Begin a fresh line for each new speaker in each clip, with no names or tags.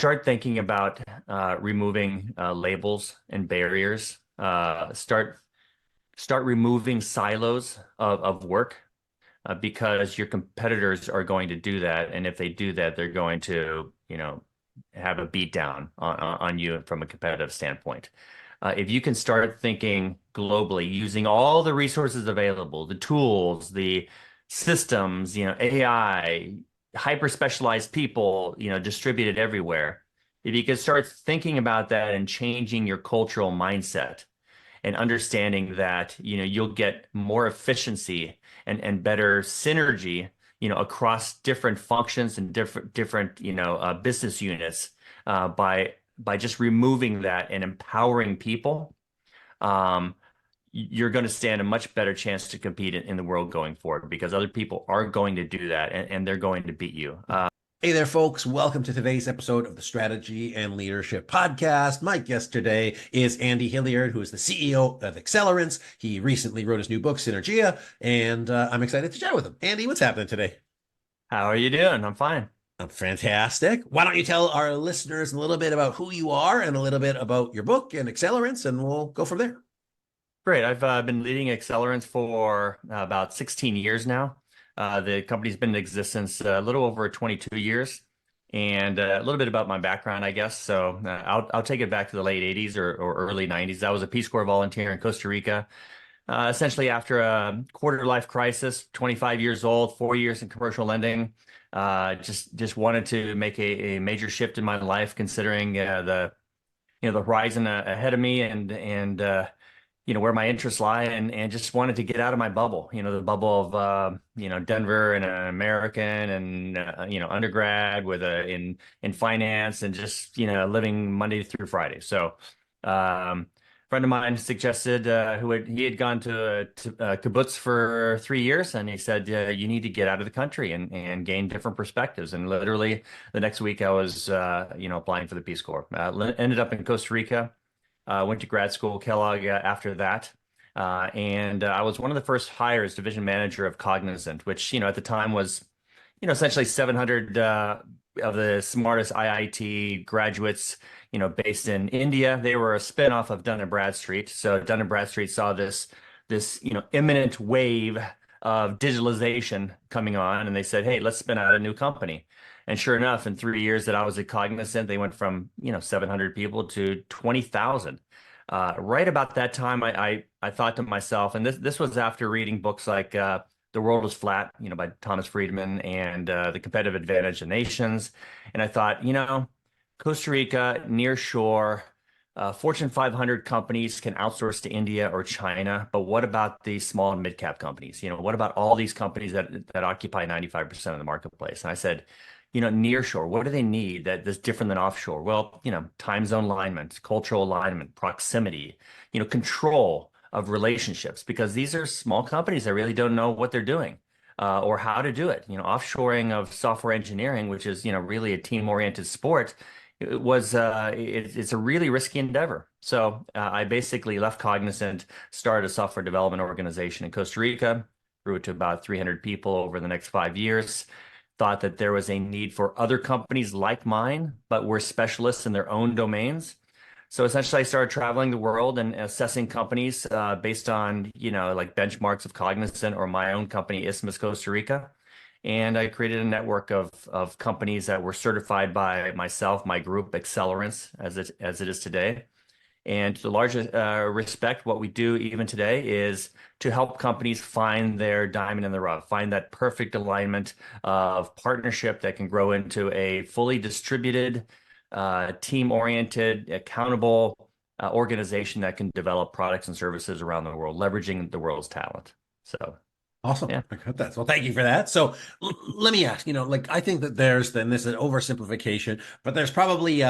start thinking about removing labels and barriers. Start removing silos of work because your competitors are going to do that, and if they do that, they're going to, have a beat down on you from a competitive standpoint. If you can start thinking globally, using all the resources available, the tools, the systems, AI, hyper specialized people, distributed everywhere. If you can start thinking about that and changing your cultural mindset and understanding that, you'll get more efficiency and better synergy, across different functions and different business units by just removing that and empowering people, um, you're going to stand a much better chance to compete in the world going forward because other people are going to do that and they're going to beat you.
Hey there, folks. Welcome to today's episode of the Strategy and Leadership Podcast. My guest today is Andy Hilliard, who is the CEO of Accelerance. He recently wrote his new book, Synergia, and I'm excited to chat with him. Andy, what's happening today?
How are you doing? I'm fine.
I'm fantastic. Why don't you tell our listeners a little bit about who you are and a little bit about your book and Accelerance, and we'll go from there.
Great. I've been leading Accelerance for about 16 years now. The company's been in existence a little over 22 years, and a little bit about my background, I guess. So I'll take it back to the late 80s or early 90s. I was a Peace Corps volunteer in Costa Rica, essentially after a quarter life crisis, 25 years old, 4 years in commercial lending. Just wanted to make a major shift in my life, considering the horizon ahead of me and where my interests lie, and just wanted to get out of my bubble, the bubble of, Denver and an American and, undergrad in finance and just, living Monday through Friday. So, a friend of mine suggested, he had gone to kibbutz for 3 years, and he said, you need to get out of the country and gain different perspectives. And literally the next week I was, applying for the Peace Corps, ended up in Costa Rica. Went to grad school, Kellogg, after that. And I was one of the first hires, division manager of Cognizant, which, at the time was, essentially 700 of the smartest IIT graduates, based in India. They were a spinoff of Dun& Bradstreet. So Dun& Bradstreet saw this, imminent wave of digitalization coming on, and they said, hey, let's spin out a new company. And sure enough, in 3 years that I was at Cognizant, they went from 700 people to 20,000. Right about that time, I thought to myself, and this was after reading books like The World is Flat, by Thomas Friedman, and The Competitive Advantage of Nations. And I thought, Costa Rica, Nearshore, Fortune 500 companies can outsource to India or China, but what about the small and mid-cap companies? What about all these companies that occupy 95% of the marketplace? And I said, nearshore, what do they need that's different than offshore? Well, time zone alignment, cultural alignment, proximity, control of relationships, because these are small companies that really don't know what they're doing, or how to do it. Offshoring of software engineering, which is, really a team-oriented sport, it's a really risky endeavor. So I basically left Cognizant, started a software development organization in Costa Rica, grew it to about 300 people over the next 5 years. Thought that there was a need for other companies like mine, but were specialists in their own domains. So essentially, I started traveling the world and assessing companies based on, like benchmarks of Cognizant or my own company, Isthmus Costa Rica. And I created a network of companies that were certified by myself, my group, Accelerance, as it is today. And to the largest respect, what we do even today is to help companies find their diamond in the rough, find that perfect alignment of partnership that can grow into a fully distributed, team-oriented, accountable organization that can develop products and services around the world, leveraging the world's talent. So,
Awesome.
yeah.
I got that. Well, thank you for that. So let me ask, I think that this is an oversimplification, but there's probably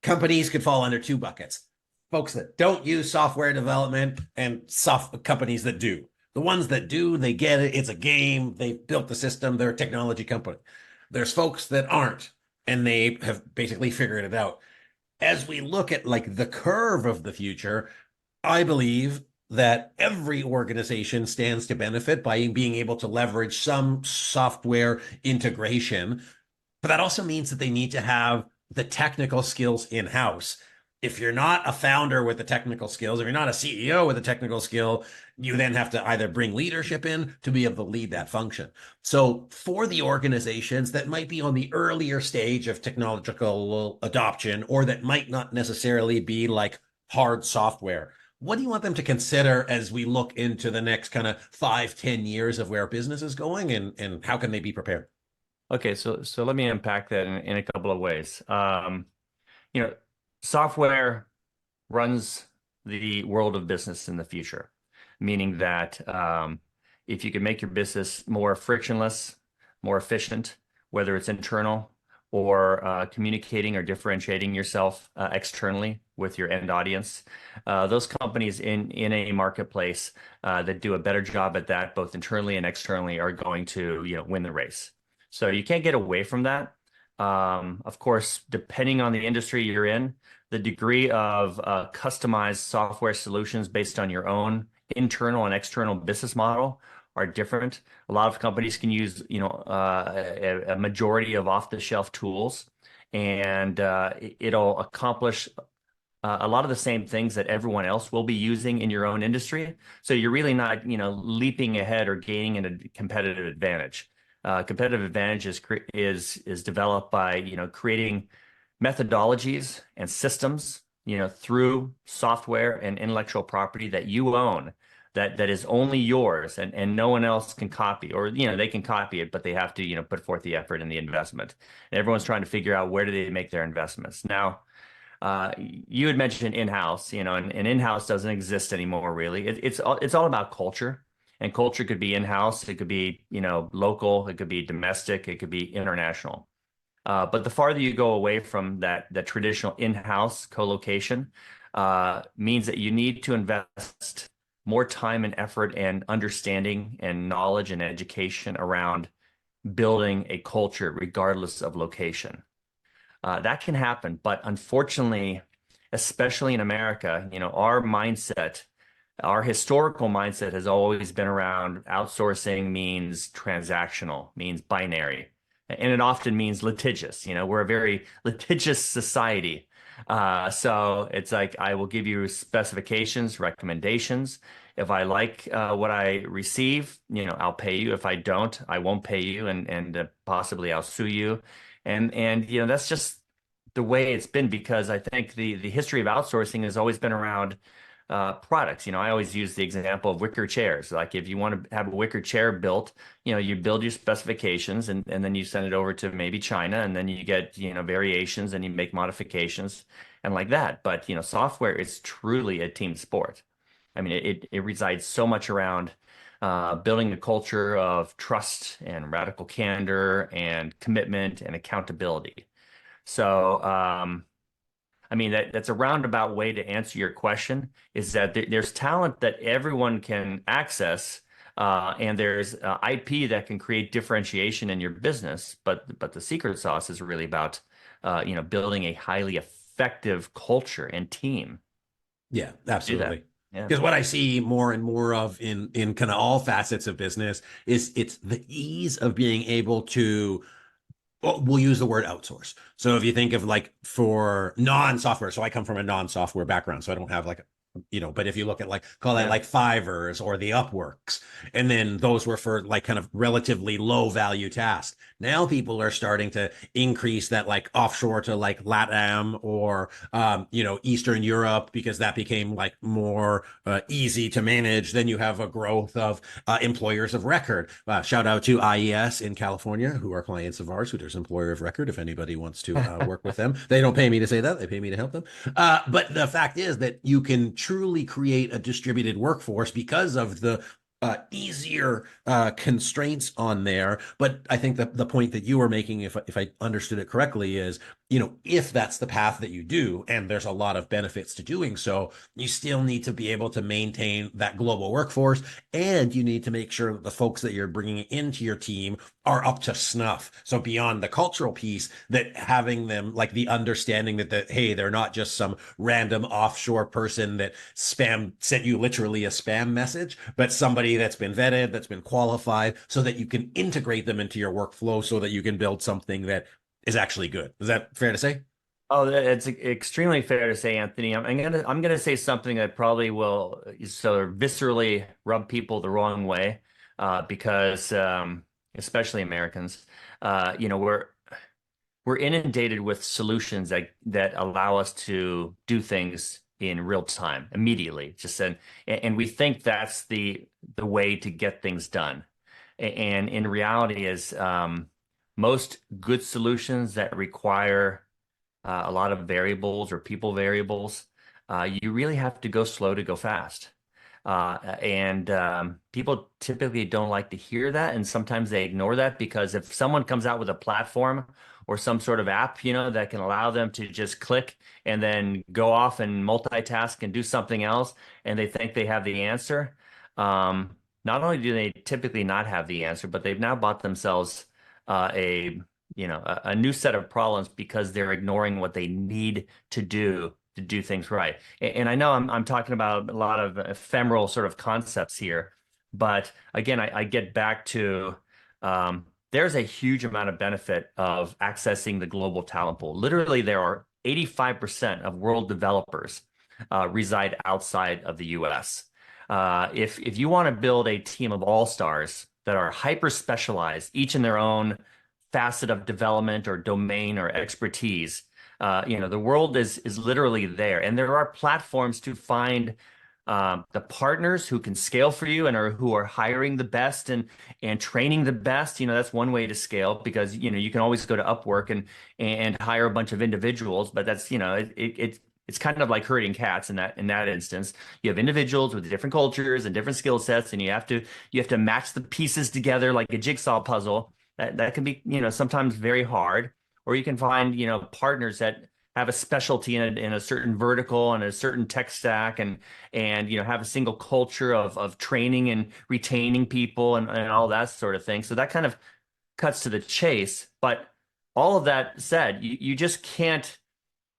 companies could fall under two buckets. Folks that don't use software development and companies that do. The ones that do, they get it. It's a game. They've built the system. They're a technology company. There's folks that aren't, and they have basically figured it out. As we look at like the curve of the future, I believe that every organization stands to benefit by being able to leverage some software integration. But that also means that they need to have the technical skills in-house. If you're not a founder with the technical skills, if you're not a CEO with a technical skill, you then have to either bring leadership in to be able to lead that function. So for the organizations that might be on the earlier stage of technological adoption, or that might not necessarily be like hard software, what do you want them to consider as we look into the next kind of 5-10 years of where business is going, and how can they be prepared?
Okay, so let me unpack that in a couple of ways. You know, software runs the world of business in the future, meaning that if you can make your business more frictionless, more efficient, whether it's internal or communicating or differentiating yourself externally with your end audience, those companies in a marketplace that do a better job at that, both internally and externally, are going to, win the race. So you can't get away from that. Of course, depending on the industry you're in, the degree of customized software solutions based on your own internal and external business model are different. A lot of companies can use, a majority of off-the-shelf tools, and it'll accomplish a lot of the same things that everyone else will be using in your own industry. So you're really not, leaping ahead or gaining a competitive advantage. Competitive advantage is developed by, creating methodologies and systems, through software and intellectual property that you own, that is only yours, and no one else can copy, or, they can copy it, but they have to, put forth the effort and the investment. And everyone's trying to figure out, where do they make their investments. Now, you had mentioned in-house, and in-house doesn't exist anymore, really. It's all about culture. And culture could be in-house, it could be, local, it could be domestic, it could be international. But the farther you go away from that traditional in-house co-location, means that you need to invest more time and effort and understanding and knowledge and education around building a culture regardless of location. That can happen, but unfortunately, especially in America, our historical mindset has always been around outsourcing means transactional, means binary, and it often means litigious. We're a very litigious society. So it's like, I will give you specifications, recommendations. If I like what I receive, I'll pay you. If I don't, I won't pay you, and possibly I'll sue you. And that's just the way it's been, because I think the history of outsourcing has always been around products. I always use the example of wicker chairs. Like, if you want to have a wicker chair built, you build your specifications, and then you send it over to maybe China, and then you get, variations, and you make modifications and like that. But, software is truly a team sport. I mean, it resides so much around building a culture of trust and radical candor and commitment and accountability. So, I mean, that's a roundabout way to answer your question, is that there's talent that everyone can access, and there's IP that can create differentiation in your business. But the secret sauce is really about, building a highly effective culture and team.
Yeah, absolutely.
Yeah.
Because what I see more and more of in kind of all facets of business is it's the ease of being able to, well, we'll use the word outsource. So if you think of, like, for non-software, so I come from a non-software background, so I don't have like but if you look at, like, call that like Fivers or the Upworks, and then those were for like kind of relatively low value tasks. Now people are starting to increase that, like, offshore to like LATAM or Eastern Europe, because that became like more easy to manage. Then you have a growth of employers of record. Shout out to IES in California, who are clients of ours, who there's employer of record if anybody wants to work with them. They don't pay me to say that, they pay me to help them. But the fact is that you can truly create a distributed workforce because of the easier constraints on there. But I think that the point that you were making, if I understood it correctly, is, if that's the path that you do, and there's a lot of benefits to doing so, you still need to be able to maintain that global workforce, and you need to make sure that the folks that you're bringing into your team are up to snuff. So beyond the cultural piece, that having them, like, the understanding that hey, they're not just some random offshore person that sent you literally a spam message, but somebody that's been vetted, that's been qualified, so that you can integrate them into your workflow, so that you can build something that is actually good. Is that fair to say?
Oh, it's extremely fair to say, Anthony. I'm gonna say something that probably will sort of viscerally rub people the wrong way, because especially Americans, we're inundated with solutions that allow us to do things in real time, immediately. And we think that's the way to get things done. And in reality, is most good solutions that require a lot of variables or people variables, you really have to go slow to go fast. And people typically don't like to hear that, and sometimes they ignore that because if someone comes out with a platform or some sort of app, that can allow them to just click and then go off and multitask and do something else, and they think they have the answer, not only do they typically not have the answer, but they've now bought themselves a new set of problems because they're ignoring what they need to do things right. And I know I'm talking about a lot of ephemeral sort of concepts here, but again, I get back to there's a huge amount of benefit of accessing the global talent pool. Literally, there are 85% of world developers reside outside of the US. If you want to build a team of all stars that are hyper specialized, each in their own facet of development or domain or expertise, the world is literally there, and there are platforms to find the partners who can scale for you and who are hiring the best and training the best. That's one way to scale because you can always go to Upwork and hire a bunch of individuals, but that's it's kind of like herding cats in that instance. You have individuals with different cultures and different skill sets, and you have to match the pieces together like a jigsaw puzzle. That can be sometimes very hard. Or you can find partners that have a specialty in a certain vertical and a certain tech stack, and have a single culture of training and retaining people and all that sort of thing. So that kind of cuts to the chase. But all of that said, you just can't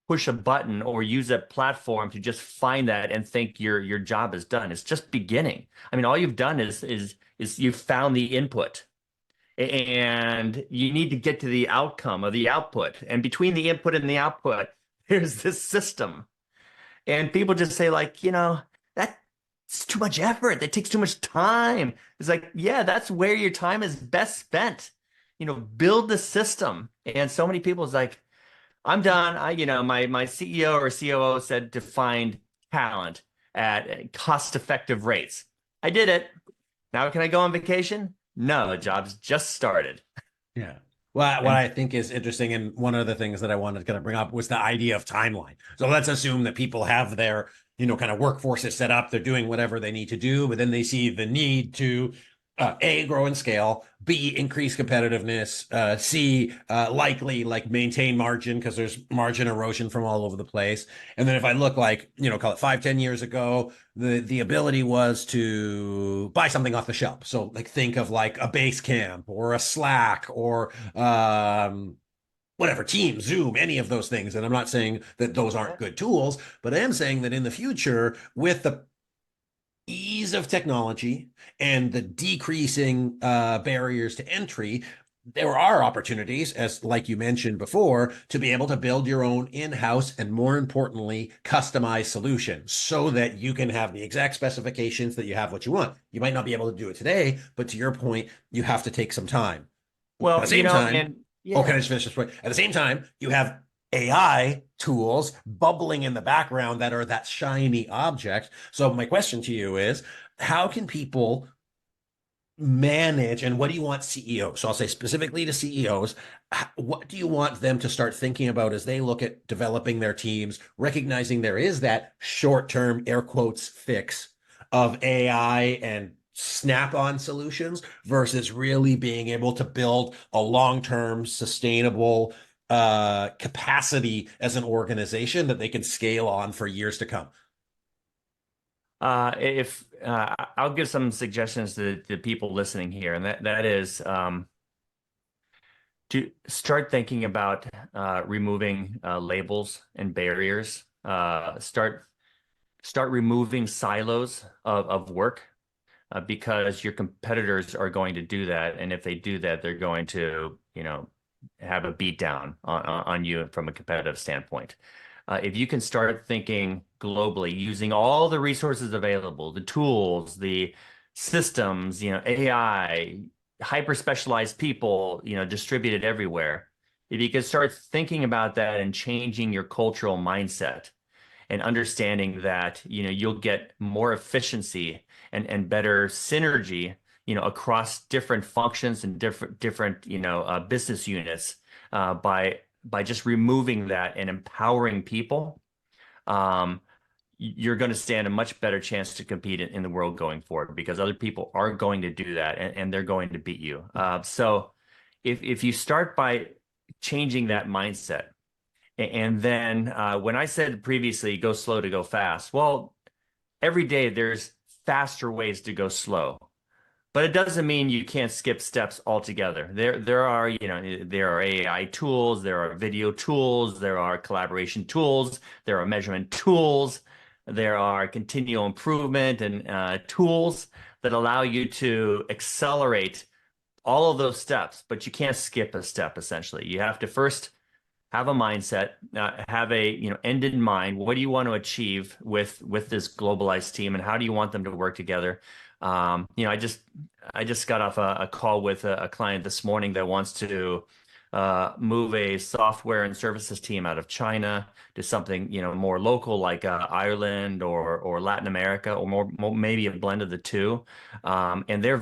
push a button or use a platform to just find that and think your job is done. It's just beginning. I mean, all you've done is you've found the input, and you need to get to the outcome of the output. And between the input and the output, there's this system. And people just say, like, that's too much effort. That takes too much time. It's like, yeah, that's where your time is best spent. Build the system. And so many people is like, I'm done. My CEO or COO said to find talent at cost-effective rates. I did it. Now can I go on vacation? No, the job's just started.
Yeah. Well, what
And
I think is interesting, and one of the things that I wanted to kind of bring up was the idea of timeline. So let's assume that people have their, kind of workforces set up, they're doing whatever they need to do, but then they see the need to A, grow and scale, B, increase competitiveness, C, likely like maintain margin because there's margin erosion from all over the place. And then if I look like, call it 5, 10 years ago, the ability was to buy something off the shelf. So like think of like a Basecamp or a Slack or whatever, Teams, Zoom, any of those things. And I'm not saying that those aren't good tools, but I am saying that in the future, with the ease of technology and the decreasing barriers to entry, there are opportunities, as like you mentioned before, to be able to build your own in-house and, more importantly, customized solution so that you can have the exact specifications that you have what you want. You might not be able to do it today, but to your point, you have to take some time. At the
well,
same time,
and
oh, can I
yeah.
just finish this point? At the same time, you have AI tools bubbling in the background that are that shiny object. So my question to you is, how can people manage, and what do you want CEOs? So I'll say specifically to CEOs, what do you want them to start thinking about as they look at developing their teams, recognizing there is that short-term air quotes fix of AI and snap-on solutions versus really being able to build a long-term sustainable capacity as an organization that they can scale on for years to come?
If I'll give some suggestions to people listening here, and that is to start thinking about removing labels and barriers. Start removing silos of work, because your competitors are going to do that, and if they do that, they're going to have a beat down on you from a competitive standpoint. If you can start thinking globally, using all the resources available, the tools, the systems, AI, hyper specialized people, distributed everywhere. If you could start thinking about that and changing your cultural mindset and understanding that, you'll get more efficiency and better synergy, across different functions and different, business units, by just removing that and empowering people, um, you're going to stand a much better chance to compete in the world going forward because other people are going to do that and they're going to beat you. So if you start by changing that mindset, and then when I said previously, go slow to go fast, well, every day there's faster ways to go slow. But it doesn't mean you can't skip steps altogether. There are AI tools, there are video tools, there are collaboration tools, there are measurement tools, there are continual improvement and tools that allow you to accelerate all of those steps, but you can't skip a step essentially. You have to first have a mindset, have a end in mind. What do you want to achieve with this globalized team, and how do you want them to work together? I just got off a call with a client this morning that wants to move a software and services team out of China to something more local like Ireland or Latin America or more maybe a blend of the two. And they're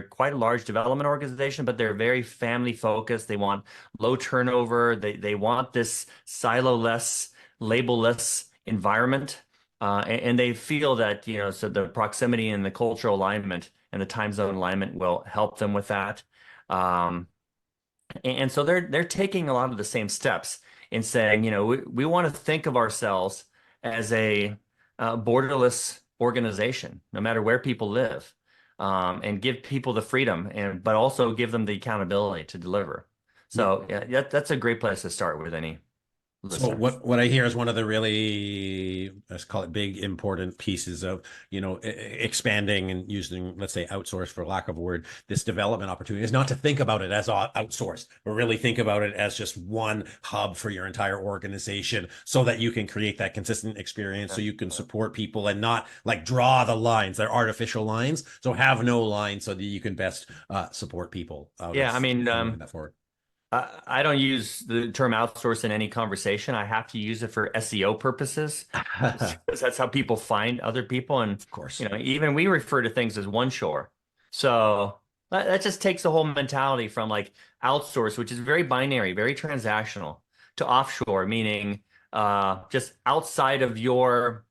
quite a large development organization, but they're very family focused. They want low turnover. They want this silo-less, label-less environment. And they feel that, so the proximity and the cultural alignment and the time zone alignment will help them with that. And so they're taking a lot of the same steps in saying, we want to think of ourselves as a borderless organization, no matter where people live, and give people the freedom but also give them the accountability to deliver. So yeah, that's a great place to start with any
So
listeners.
what I hear is one of the really, let's call it big, important pieces of, expanding and using, let's say, outsource for lack of a word, this development opportunity is not to think about it as outsourced, but really think about it as just one hub for your entire organization so that you can create that consistent experience, so you can support people and not like draw the lines. They're artificial lines. So have no lines so that you can best support people out
Yeah, I
of
mean,
moving that forward.
I don't use the term outsource in any conversation. I have to use it for SEO purposes because that's how people find other people. And,
Of course.
even we refer to things as one shore. So that just takes the whole mentality from like outsource, which is very binary, very transactional, to offshore, meaning just outside of your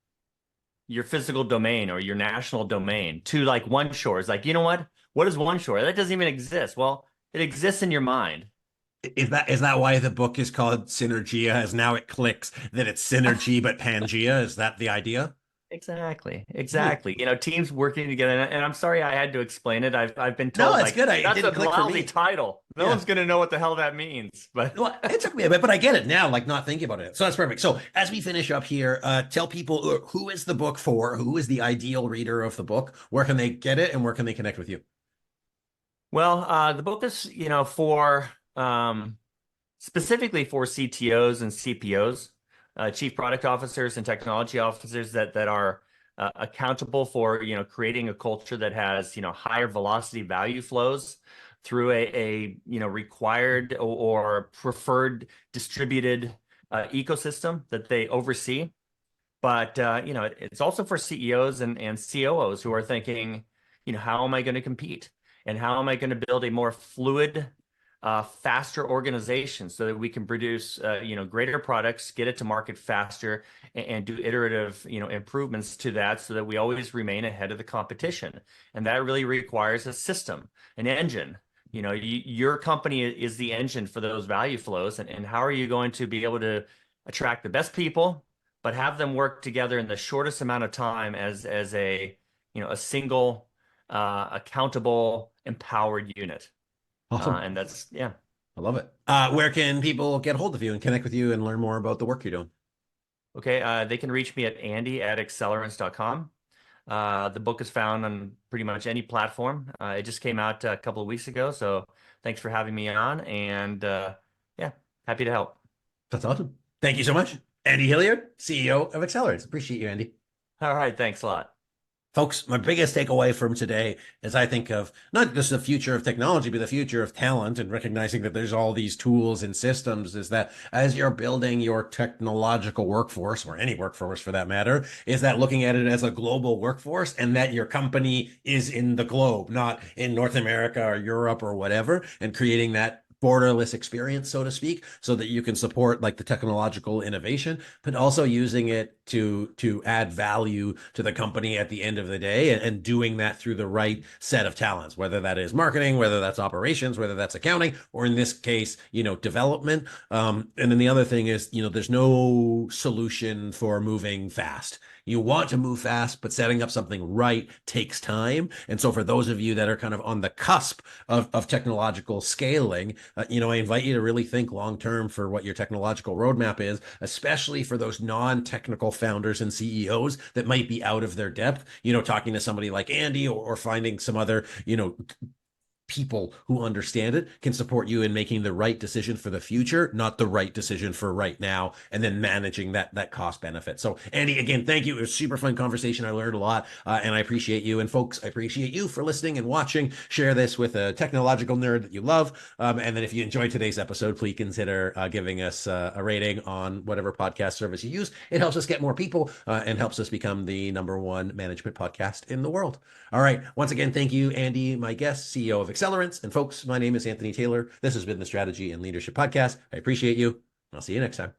physical domain or your national domain, to like one shore. It's like, you know what? What is one shore? That doesn't even exist. Well, it exists in your mind.
Is that why the book is called Synergia? As now it clicks that it's synergy but Pangea? Is that the idea?
Exactly.
Hmm.
Exactly. Teams working together. And I'm sorry I had to explain it. I've been
No,
told
it's
like
good. It
that's a
didn't click for
lousy
me.
title. No
Yeah.
one's gonna know what the hell that means. But
Well, it took me a bit, but I get it now, like not thinking about it. So that's perfect. So as we finish up here, tell people who is the book for, who is the ideal reader of the book, where can they get it, and where can they connect with you?
well, the book is, for specifically for CTOs and CPOs, chief product officers and technology officers that are accountable for creating a culture that has higher velocity value flows through a required or preferred distributed ecosystem that they oversee. But it's also for CEOs and COOs who are thinking, how am I going to compete? And how am I going to build a more fluid, faster organization so that we can produce, greater products, get it to market faster, and do iterative, improvements to that so that we always remain ahead of the competition. And that really requires a system, an engine. Your company is the engine for those value flows, and how are you going to be able to attract the best people, but have them work together in the shortest amount of time as a single, accountable, empowered unit.
Awesome.
And that's, yeah.
I love it. Where can people get a hold of you and connect with you and learn more about the work you're doing?
Okay. They can reach me at Andy at accelerance.com. The book is found on pretty much any platform. It just came out a couple of weeks ago, so thanks for having me on. And yeah, happy to help.
That's awesome. Thank you so much. Andy Hilliard, CEO of Accelerance. Appreciate you, Andy.
All right, thanks a lot.
Folks, my biggest takeaway from today is I think of not just the future of technology, but the future of talent and recognizing that there's all these tools and systems is that as you're building your technological workforce, or any workforce for that matter, is that looking at it as a global workforce and that your company is in the globe, not in North America or Europe or whatever, and creating that borderless experience, so to speak, so that you can support like the technological innovation, but also using it to add value to the company at the end of the day, and doing that through the right set of talents, whether that is marketing, whether that's operations, whether that's accounting, or in this case, development. And then the other thing is, there's no solution for moving fast. You want to move fast, but setting up something right takes time. And so for those of you that are kind of on the cusp of technological scaling, I invite you to really think long term for what your technological roadmap is, especially for those non-technical founders and CEOs that might be out of their depth, talking to somebody like Andy, or finding some other, people who understand it can support you in making the right decision for the future, not the right decision for right now, and then managing that cost benefit. So Andy, again, thank you. It was a super fun conversation. I learned a lot, and I appreciate you. And folks, I appreciate you for listening and watching. Share this with a technological nerd that you love. And then if you enjoyed today's episode, please consider giving us a rating on whatever podcast service you use. It helps us get more people, and helps us become the #1 management podcast in the world. All right. Once again, thank you, Andy, my guest, CEO of Accelerance. And folks, my name is Anthony Taylor. This has been the Strategy and Leadership Podcast. I appreciate you. I'll see you next time.